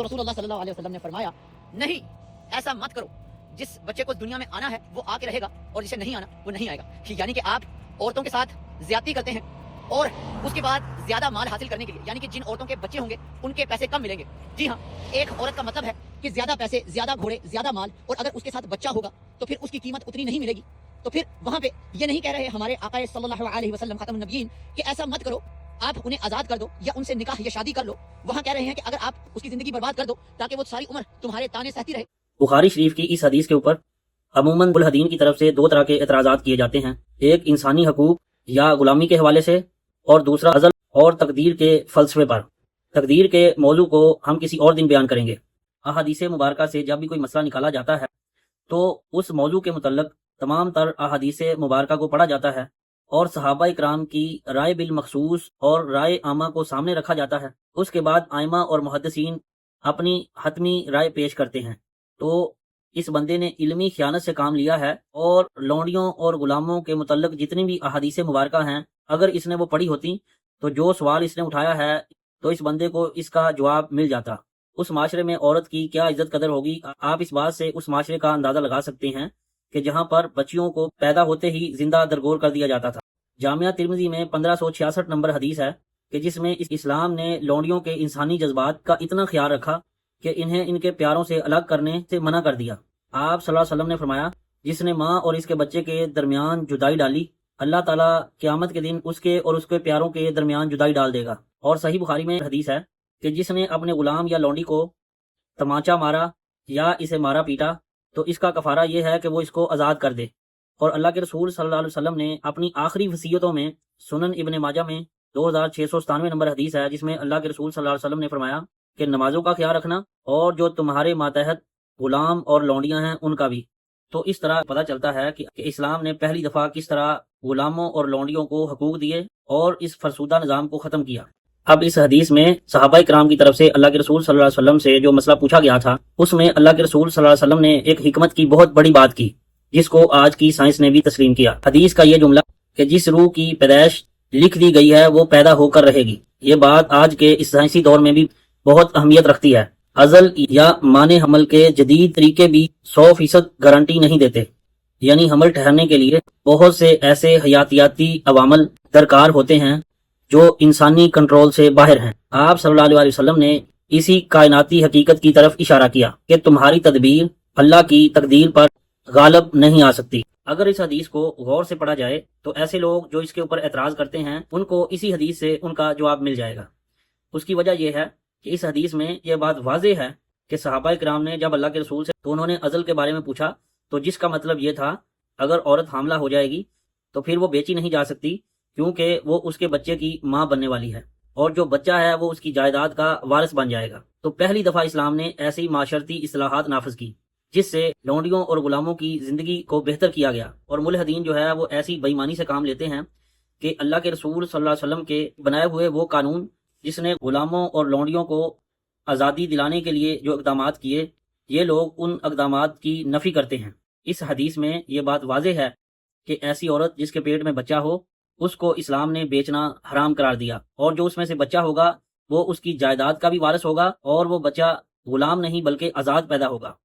تو रसूल अल्लाह सल्लल्लाहु अलैहि वसल्लम ने फरमाया, नहीं, ऐसा मत करो, जिस बच्चे को दुनिया में आना है वो आके रहेगा और जिसे नहीं आना वो नहीं आएगा। यानी कि आप औरतों के साथ ज्यादती करते हैं और उसके बाद ज्यादा माल हासिल करने के लिए, यानी कि जिन औरतों के बच्चे होंगे उनके पैसे कम मिलेंगे। जी हाँ, एक औरत का मतलब है कि ज्यादा पैसे, ज्यादा घोड़े, ज्यादा माल, और अगर उसके साथ बच्चा होगा तो फिर उसकी कीमत उतनी नहीं मिलेगी। तो फिर वहां पे ये नहीं कह रहे हमारे आका सल्लल्लाहु अलैहि वसल्लम खातमुन नबिय्यीन कि ऐसा मत करो, आप उन्हें आजाद कर दो या उनसे निकाह या शादी कर लो। वहां कह रहे हैं कि अगर आप उसकी जिंदगी बर्बाद कर दो ताकि वो सारी उम्र तुम्हारे ताने सहती रहे। बुखारी शरीफ की इस हदीस के ऊपर अमूमन मुल्हदीन की तरफ से दो तरह के एतराज़ात किए जाते हैं। एक इंसानी हकूक या गुलामी के हवाले से, और दूसरा अज़ल और तकदीर के फलसफे पर। तकदीर के मौजू को हम किसी और दिन बयान करेंगे। अहादीस मुबारका से जब भी कोई मसला निकाला जाता है तो उस मौजू के मुतल्लक तमाम तर अहादीस मुबारका को पढ़ा जाता है और सहाबा इकराम की राय बिल मखसूस और राय आमा को सामने रखा जाता है। उसके बाद आइमा और मुहद्दिसीन अपनी हतमी राय पेश करते हैं। तो इस बंदे ने इल्मी खयानत से काम लिया है और लौंडियों और गुलामों के मुतल्लक जितनी भी अहादीस मुबारका हैं, अगर इसने वो पढ़ी होती तो जो सवाल इसने उठाया है तो इस बंदे को इसका जवाब मिल जाता। उस माशरे में औरत की क्या इज्जत कदर होगी, आप इस बात से उस माशरे का अंदाजा लगा सकते हैं कि जहां पर बच्चियों को पैदा होते ही जिंदा दरगोर कर दिया जाता था। जामिया तिर्मिज़ी में 1566 नंबर हदीस है कि जिसमें इस्लाम ने लौंडियों के इंसानी जज्बात का इतना ख्याल रखा कि इन्हें इनके प्यारों से अलग करने से मना कर दिया। आप सल्लल्लाहु अलैहि वसल्लम ने फरमाया, जिसने माँ और इसके बच्चे के दरमियान जुदाई डाली, अल्लाह ताला क़यामत के दिन उसके और उसके प्यारों के दरमियान जुदाई डाल देगा। और सही बुखारी में हदीस है कि जिसने अपने गुलाम या लौंडी को तमाचा मारा या इसे मारा पीटा तो इसका कफारा यह है कि वो इसको आज़ाद कर दे। और अल्लाह के रसूल सल्लल्लाहु अलैहि वसल्लम ने अपनी आखिरी वसीयतों में, सुनन इब्न माजा में 2697 नंबर हदीस है, जिसमें अल्लाह के रसूल सल्लल्लाहु अलैहि वसल्लम ने फरमाया कि नमाजों का ख्याल रखना और जो तुम्हारे मातहत गुलाम और लौंडियां हैं उनका भी। तो इस तरह पता चलता है कि इस्लाम ने पहली दफ़ा किस तरह गुलामों और लौंडियों को हकूक दिए और इस फरसूदा निज़ाम को ख़त्म किया। अब इस हदीस में सहाबा इकराम की तरफ से अल्लाह के रसूल सल्लल्लाहु अलैहि वसल्लम से जो मसला पूछा गया था, उसमें अल्लाह के रसूल सल्लल्लाहु अलैहि वसल्लम ने एक हिकमत की बहुत बड़ी बात की, जिसको आज की साइंस ने भी तस्लीम किया। हदीस का ये जुमला कि जिस रूह की पैदाइश लिख दी गई है वो पैदा होकर रहेगी, ये बात आज के इस साइंसी दौर में भी बहुत अहमियत रखती है। अजल या माने हमल के जदीद तरीके भी 100% गारंटी नहीं देते, यानी हमल ठहरने के लिए बहुत से ऐसे हयातियाती अवामल दरकार होते हैं जो इंसानी कंट्रोल से बाहर हैं। आप सल्लल्लाहु अलैहि वसल्लम ने इसी कायनाती हकीकत की तरफ इशारा किया कि तुम्हारी तदबीर अल्लाह की तकदीर पर गालिब नहीं आ सकती। अगर इस हदीस को गौर से पढ़ा जाए तो ऐसे लोग जो इसके ऊपर एतराज करते हैं उनको इसी हदीस से उनका जवाब मिल जाएगा। उसकी वजह यह है कि इस हदीस में यह बात वाज़ेह है कि सहाबा इकराम ने जब अल्लाह के रसूल से तो उन्होंने अज़ल के बारे में पूछा, तो जिसका मतलब ये था अगर औरत हामला हो जाएगी तो फिर वो बेची नहीं जा सकती, क्योंकि वो उसके बच्चे की माँ बनने वाली है और जो बच्चा है वो उसकी जायदाद का वारिस बन जाएगा। तो पहली दफ़ा इस्लाम ने ऐसी माशरती इस्लाहात नाफिज की जिससे लौंडियों और गुलामों की ज़िंदगी को बेहतर किया गया। और मुल्हदीन जो है वो ऐसी बेईमानी से काम लेते हैं कि अल्लाह के रसूल सल्लल्लाहु अलैहि वसल्लम के बनाए हुए वो कानून जिसने गुलामों और लौंडियों को आज़ादी दिलाने के लिए जो इक़दामात किए, ये लोग उन इक़दामात की नफ़ी करते हैं। इस हदीस में ये बात वाज़ेह है कि ऐसी औरत जिसके पेट में बच्चा हो उसको इस्लाम ने बेचना हराम करार दिया, और जो उसमें से बच्चा होगा वो उसकी जायदाद का भी वारिस होगा और वो बच्चा गुलाम नहीं बल्कि आज़ाद पैदा होगा।